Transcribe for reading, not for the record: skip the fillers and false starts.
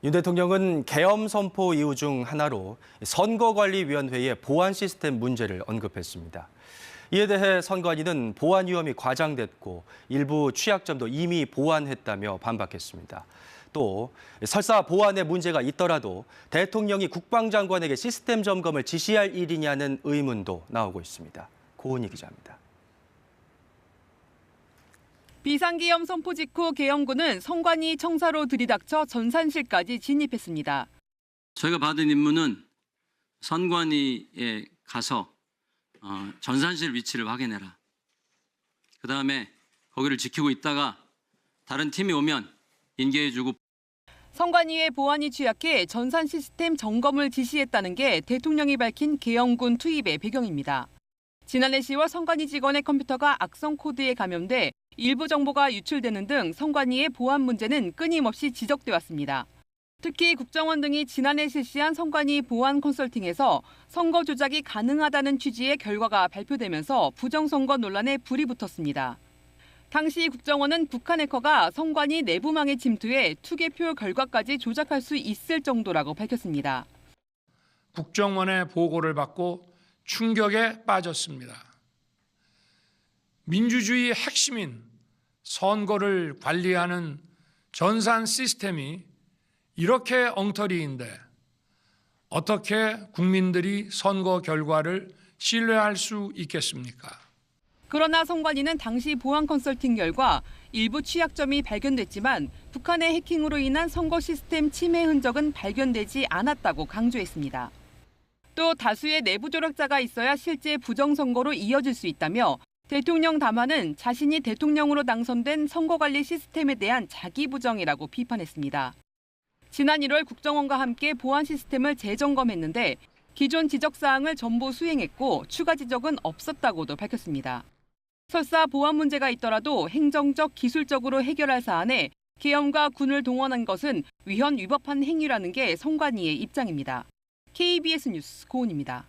윤 대통령은 계엄 선포 이유 중 하나로 선거관리위원회의 보안 시스템 문제를 언급했습니다. 이에 대해 선관위는 보안 위험이 과장됐고 일부 취약점도 이미 보완했다며 반박했습니다. 또 설사 보안에 문제가 있더라도 대통령이 국방장관에게 시스템 점검을 지시할 일이냐는 의문도 나오고 있습니다. 고은희 기자입니다. 비상계엄 선포 직후 계엄군은 선관위 청사로 들이닥쳐 전산실까지 진입했습니다. 저희가 받은 임무는 선관위에 가서 전산실 위치를 확인해라. 그다음에 거기를 지키고 있다가 다른 팀이 오면 인계해주고. 선관위의 보안이 취약해 전산 시스템 점검을 지시했다는 게 대통령이 밝힌 계엄군 투입의 배경입니다. 지난해 10월 선관위 직원의 컴퓨터가 악성 코드에 감염돼 일부 정보가 유출되는 등 선관위의 보안 문제는 끊임없이 지적돼 왔습니다. 특히 국정원 등이 지난해 실시한 선관위 보안 컨설팅에서 선거 조작이 가능하다는 취지의 결과가 발표되면서 부정선거 논란에 불이 붙었습니다. 당시 국정원은 북한 해커가 선관위 내부망에 침투해 투개표 결과까지 조작할 수 있을 정도라고 밝혔습니다. 국정원의 보고를 받고 충격에 빠졌습니다. 민주주의의 핵심인 선거를 관리하는 전산 시스템이 이렇게 엉터리인데 어떻게 국민들이 선거 결과를 신뢰할 수 있겠습니까? 그러나 선관위는 당시 보안 컨설팅 결과 일부 취약점이 발견됐지만 북한의 해킹으로 인한 선거 시스템 침해 흔적은 발견되지 않았다고 강조했습니다. 또 다수의 내부 조작자가 있어야 실제 부정선거로 이어질 수 있다며 대통령 담화는 자신이 대통령으로 당선된 선거관리 시스템에 대한 자기 부정이라고 비판했습니다. 지난 1월 국정원과 함께 보안 시스템을 재점검했는데 기존 지적사항을 전부 수행했고 추가 지적은 없었다고도 밝혔습니다. 설사 보안 문제가 있더라도 행정적, 기술적으로 해결할 사안에 계엄과 군을 동원한 것은 위헌 위법한 행위라는 게 선관위의 입장입니다. KBS 뉴스 고은입니다.